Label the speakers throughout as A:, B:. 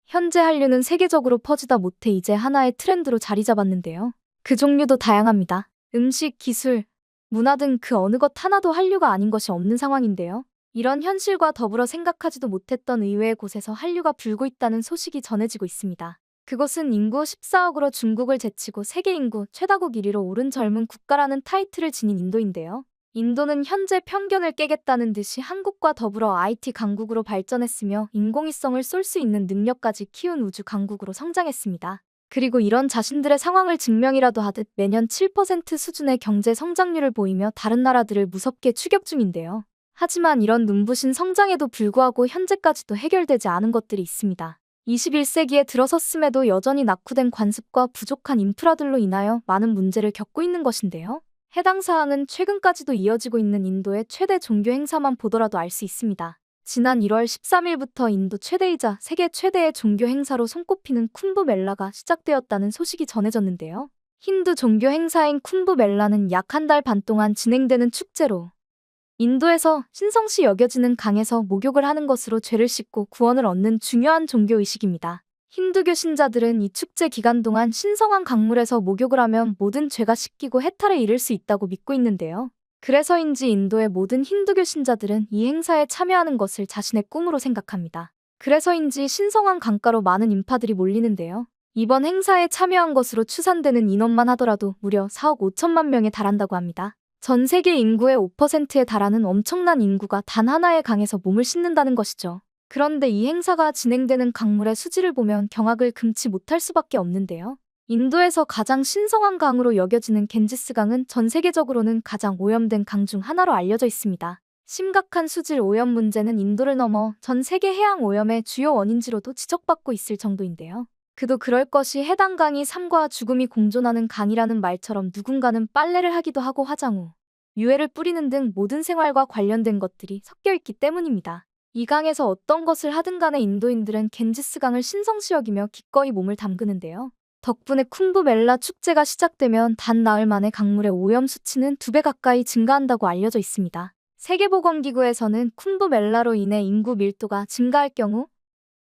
A: 현재 한류는 세계적으로 퍼지다 못해 이제 하나의 트렌드로 자리 잡았는데요. 그 종류도 다양합니다. 음식, 기술, 문화 등 그 어느 것 하나도 한류가 아닌 것이 없는 상황인데요. 이런 현실과 더불어 생각하지도 못했던 의외의 곳에서 한류가 불고 있다는 소식이 전해지고 있습니다. 그것은 인구 14억으로 중국을 제치고 세계 인구 최다국 1위로 오른 젊은 국가라는 타이틀을 지닌 인도인데요. 인도는 현재 편견을 깨겠다는 듯이 한국과 더불어 IT 강국으로 발전했으며 인공위성을 쏠 수 있는 능력까지 키운 우주 강국으로 성장했습니다. 그리고 이런 자신들의 상황을 증명이라도 하듯 매년 7% 수준의 경제 성장률을 보이며 다른 나라들을 무섭게 추격 중인데요. 하지만 이런 눈부신 성장에도 불구하고 현재까지도 해결되지 않은 것들이 있습니다. 21세기에 들어섰음에도 여전히 낙후된 관습과 부족한 인프라들로 인하여 많은 문제를 겪고 있는 것인데요. 해당 사항은 최근까지도 이어지고 있는 인도의 최대 종교 행사만 보더라도 알 수 있습니다. 지난 1월 13일부터 인도 최대이자 세계 최대의 종교 행사로 손꼽히는 쿰브 멜라가 시작되었다는 소식이 전해졌는데요. 힌두 종교 행사인 쿰브 멜라는 약 한 달 반 동안 진행되는 축제로 인도에서 신성시 여겨지는 강에서 목욕을 하는 것으로 죄를 씻고 구원을 얻는 중요한 종교의식입니다. 힌두교 신자들은 이 축제 기간 동안 신성한 강물에서 목욕을 하면 모든 죄가 씻기고 해탈에 이를 수 있다고 믿고 있는데요. 그래서인지 인도의 모든 힌두교 신자들은 이 행사에 참여하는 것을 자신의 꿈으로 생각합니다. 그래서인지 신성한 강가로 많은 인파들이 몰리는데요. 이번 행사에 참여한 것으로 추산되는 인원만 하더라도 무려 4억 5천만 명에 달한다고 합니다. 전 세계 인구의 5%에 달하는 엄청난 인구가 단 하나의 강에서 몸을 씻는다는 것이죠. 그런데 이 행사가 진행되는 강물의 수질을 보면 경악을 금치 못할 수밖에 없는데요. 인도에서 가장 신성한 강으로 여겨지는 겐지스 강은 전 세계적으로는 가장 오염된 강 중 하나로 알려져 있습니다. 심각한 수질 오염 문제는 인도를 넘어 전 세계 해양 오염의 주요 원인지로도 지적받고 있을 정도인데요. 그도 그럴 것이 해당 강이 삶과 죽음이 공존하는 강이라는 말처럼 누군가는 빨래를 하기도 하고 화장 후 유해를 뿌리는 등 모든 생활과 관련된 것들이 섞여 있기 때문입니다. 이 강에서 어떤 것을 하든 간에 인도인들은 겐지스 강을 신성시 여기며 기꺼이 몸을 담그는데요. 덕분에 쿰브 멜라 축제가 시작되면 단 나흘 만에 강물의 오염 수치는 2배 가까이 증가한다고 알려져 있습니다. 세계보건기구에서는 쿰브 멜라로 인해 인구 밀도가 증가할 경우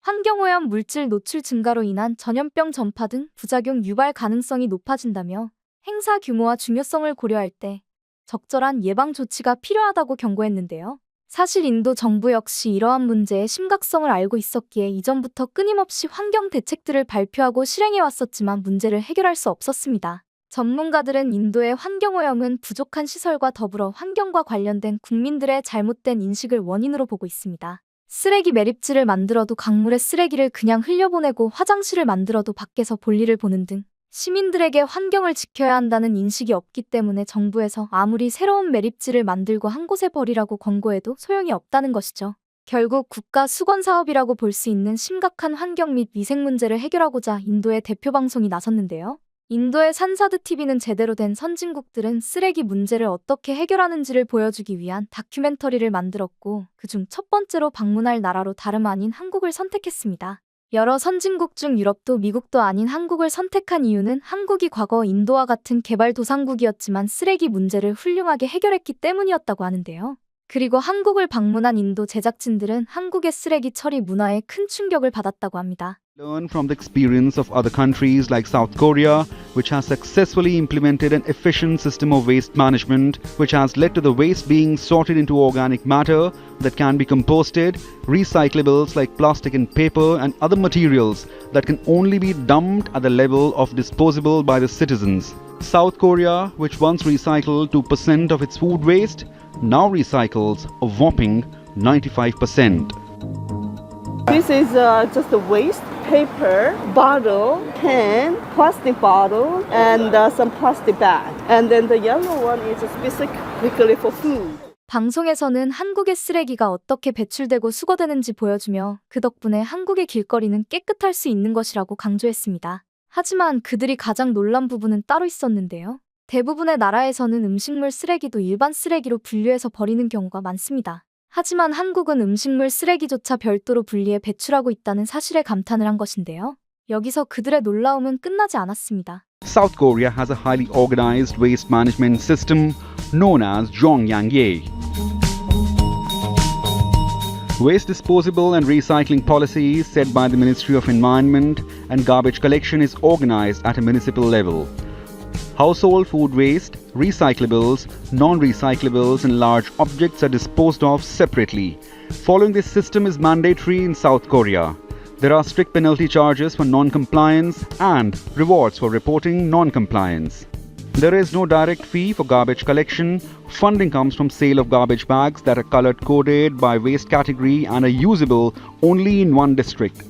A: 환경오염 물질 노출 증가로 인한 전염병 전파 등 부작용 유발 가능성이 높아진다며 행사 규모와 중요성을 고려할 때 적절한 예방 조치가 필요하다고 경고했는데요. 사실 인도 정부 역시 이러한 문제의 심각성을 알고 있었기에 이전부터 끊임없이 환경 대책들을 발표하고 실행해왔었지만 문제를 해결할 수 없었습니다. 전문가들은 인도의 환경오염은 부족한 시설과 더불어 환경과 관련된 국민들의 잘못된 인식을 원인으로 보고 있습니다. 쓰레기 매립지를 만들어도 강물에 쓰레기를 그냥 흘려보내고 화장실을 만들어도 밖에서 볼일을 보는 등 시민들에게 환경을 지켜야 한다는 인식이 없기 때문에 정부에서 아무리 새로운 매립지를 만들고 한 곳에 버리라고 권고해도 소용이 없다는 것이죠. 결국 국가 수건 사업이라고 볼 수 있는 심각한 환경 및 위생 문제를 해결하고자 인도의 대표 방송이 나섰는데요. 인도의 산사드 TV는 제대로 된 선진국들은 쓰레기 문제를 어떻게 해결하는지를 보여주기 위한 다큐멘터리를 만들었고 그중 첫 번째로 방문할 나라로 다름 아닌 한국을 선택했습니다. 여러 선진국 중 유럽도 미국도 아닌 한국을 선택한 이유는 한국이 과거 인도와 같은 개발도상국이었지만 쓰레기 문제를 훌륭하게 해결했기 때문이었다고 하는데요. 그리고 한국을 방문한 인도 제작진들은 한국의 쓰레기 처리 문화에 큰 충격을 받았다고 합니다.
B: Learn from the experience of other countries like South Korea, which has successfully implemented an efficient system of waste management, which has led to the waste being sorted into organic matter that can be composted, recyclables like plastic and paper and other materials that can only be dumped at the level of disposable by the citizens. South Korea, which once recycled 2% of its food waste, now recycles a whopping 95%.
C: This is just a waste, paper, bottle, can, plastic bottle, and some plastic bag. And then the yellow one is specifically for food.
A: 방송에서는 한국의 쓰레기가 어떻게 배출되고 수거되는지 보여주며 그 덕분에 한국의 길거리는 깨끗할 수 있는 것이라고 강조했습니다. 하지만 그들이 가장 놀란 부분은 따로 있었는데요. 대부분의 나라에서는 음식물 쓰레기도 일반 쓰레기로 분류해서 버리는 경우가 많습니다. 하지만 한국은 음식물 쓰레기조차 별도로 분리해 배출하고 있다는 사실에 감탄을 한 것인데요. 여기서 그들의 놀라움은 끝나지 않았습니다.
B: South Korea has a highly organized waste management system known as Jongyangye. Waste disposal and recycling policies set by the Ministry of Environment and garbage collection is organized at a municipal level. Household food waste, recyclables, non-recyclables and large objects are disposed of separately. Following this system is mandatory in South Korea. There are strict penalty charges for non-compliance and rewards for reporting non-compliance. There is no direct fee for garbage collection. Funding comes from sale of garbage bags that are color-coded by waste category and are usable only in one district.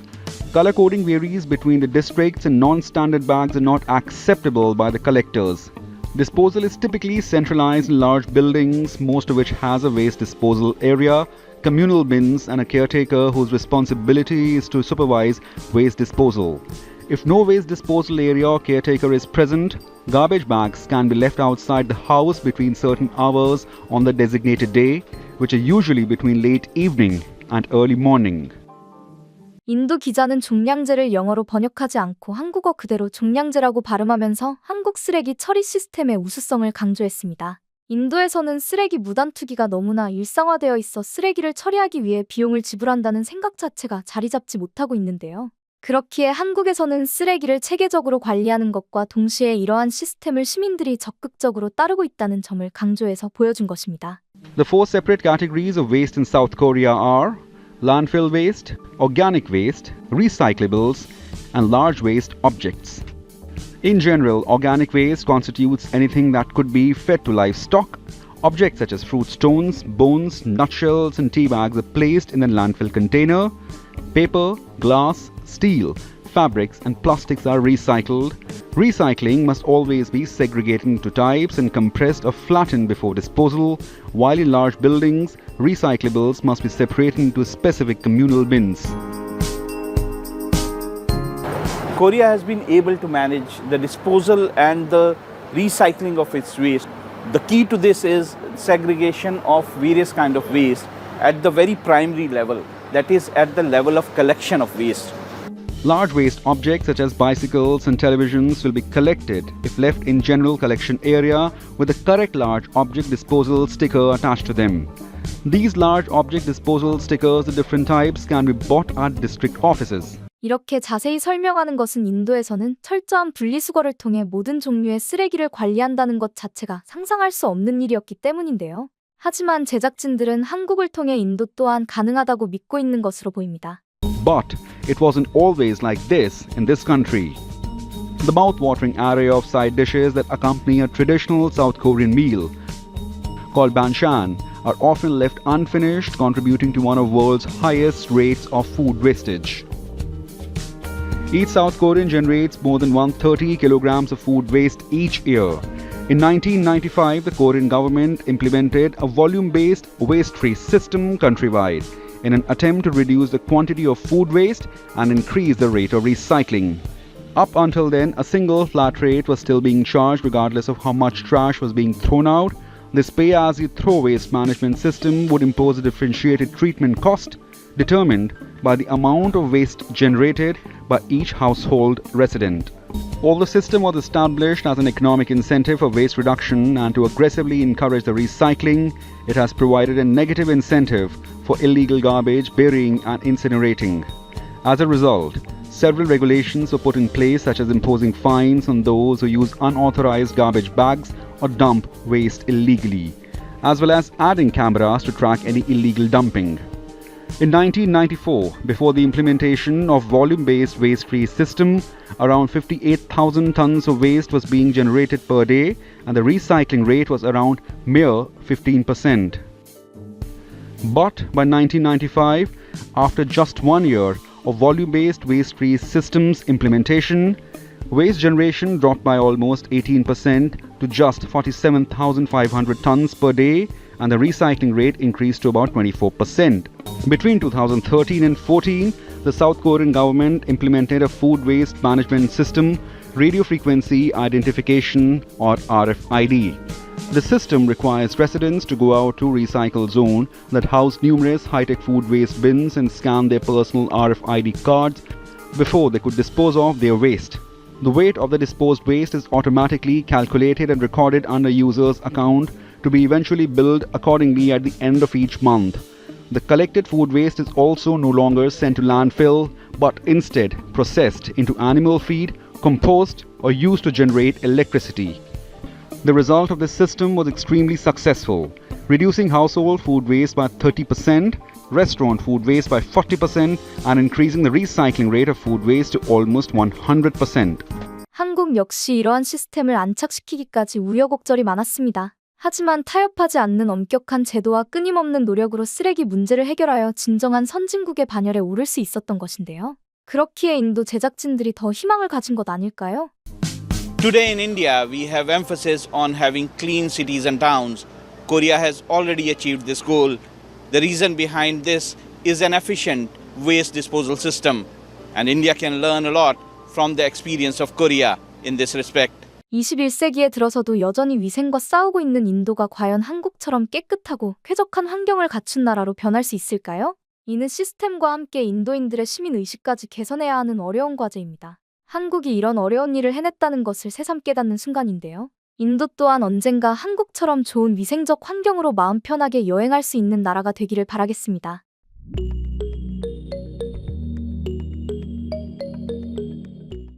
B: Color coding varies between the districts and non-standard bags are not acceptable by the collectors. Disposal is typically centralized in large buildings, most of which has a waste disposal area, communal bins and a caretaker whose responsibility is to supervise waste disposal. If no waste disposal area or caretaker is present, garbage bags can be left outside the house between certain hours on the designated day, which are usually between late evening and early morning.
A: 인도 기자는 종량제를 영어로 번역하지 않고 한국어 그대로 종량제라고 발음하면서 한국 쓰레기 처리 시스템의 우수성을 강조했습니다. 인도에서는 쓰레기 무단 투기가 너무나 일상화되어 있어 쓰레기를 처리하기 위해 비용을 지불한다는 생각 자체가 자리 잡지 못하고 있는데요. 그렇기에 한국에서는 쓰레기를 체계적으로 관리하는 것과 동시에 이러한 시스템을 시민들이 적극적으로 따르고 있다는 점을 강조해서 보여준 것입니다.
B: The four separate categories of waste in South Korea are landfill waste, organic waste, recyclables, and large waste objects. In general, organic waste constitutes anything that could be fed to livestock. Objects such as fruit stones, bones, nutshells, and tea bags are placed in a landfill container. Paper, glass, steel, fabrics, and plastics are recycled. Recycling must always be segregated into types and compressed or flattened before disposal, while in large buildings, recyclables must be separated into specific communal bins.
D: Korea has been able to manage the disposal and the recycling of its waste. The key to this is segregation of various kind of waste at the very primary level, that is at the level of collection of waste.
B: Large waste objects such as bicycles and televisions will be collected if left in general collection area with the correct large object disposal sticker attached to them. These large object disposal stickers of different types can be bought at district offices.
A: 이렇게 자세히 설명하는 것은 인도에서는 철저한 분리수거를 통해 모든 종류의 쓰레기를 관리한다는 것 자체가 상상할 수 없는 일이었기 때문인데요. 하지만 제작진들은 한국을 통해 인도 또한 가능하다고 믿고 있는 것으로 보입니다.
B: But it wasn't always like this in this country. The mouth-watering array of side dishes that accompany a traditional South Korean meal, called banchan, are often left unfinished, contributing to one of the world's highest rates of food wastage. Each South Korean generates more than 130 kilograms of food waste each year. In 1995, the Korean government implemented a volume-based waste-free system countrywide in an attempt to reduce the quantity of food waste and increase the rate of recycling. Up until then, a single flat rate was still being charged regardless of how much trash was being thrown out. This pay-as-you-throw waste management system would impose a differentiated treatment cost determined by the amount of waste generated by each household resident. Although the system was established as an economic incentive for waste reduction and to aggressively encourage the recycling, it has provided a negative incentive for illegal garbage burying and incinerating. As a result, several regulations were put in place, such as imposing fines on those who use unauthorized garbage bags or dump waste illegally, as well as adding cameras to track any illegal dumping. In 1994, before the implementation of volume-based waste-free system, around 58,000 tons of waste was being generated per day and the recycling rate was around mere 15%. But by 1995, after just 1 year of volume-based waste-free systems implementation, waste generation dropped by almost 18% to just 47,500 tons per day and the recycling rate increased to about 24%. Between 2013 and 14, the South Korean government implemented a food waste management system, radio frequency identification or RFID. The system requires residents to go out to recycle zone that house numerous high-tech food waste bins and scan their personal RFID cards before they could dispose of their waste. The weight of the disposed waste is automatically calculated and recorded under user's account to be eventually billed accordingly at the end of each month. The collected food waste is also no longer sent to landfill, but instead processed into animal feed, compost, or used to generate electricity. The result of this system was extremely successful, reducing household food waste by 30%, restaurant food waste by 40%, and increasing the recycling rate of food waste to almost 100%.
A: 한국 역시 이러한 시스템을 안착시키기까지 우여곡절이 많았습니다. 하지만 타협하지 않는 엄격한 제도와 끊임없는 노력으로 쓰레기 문제를 해결하여 진정한 선진국의 반열에 오를 수 있었던 것인데요. 그렇기에 인도 제작진들이 더 희망을 가진 것 아닐까요?
D: Today in India, we have emphasis on having clean cities and towns. Korea has already achieved this goal. The reason behind this is an efficient waste disposal system, and India can learn a lot from the experience of Korea in this respect.
A: 21세기에 들어서도 여전히 위생과 싸우고 있는 인도가 과연 한국처럼 깨끗하고 쾌적한 환경을 갖춘 나라로 변할 수 있을까요? 이는 시스템과 함께 인도인들의 시민의식까지 개선해야 하는 어려운 과제입니다. 한국이 이런 어려운 일을 해냈다는 것을 새삼 깨닫는 순간인데요. 인도 또한 언젠가 한국처럼 좋은 위생적 환경으로 마음 편하게 여행할 수 있는 나라가 되기를 바라겠습니다.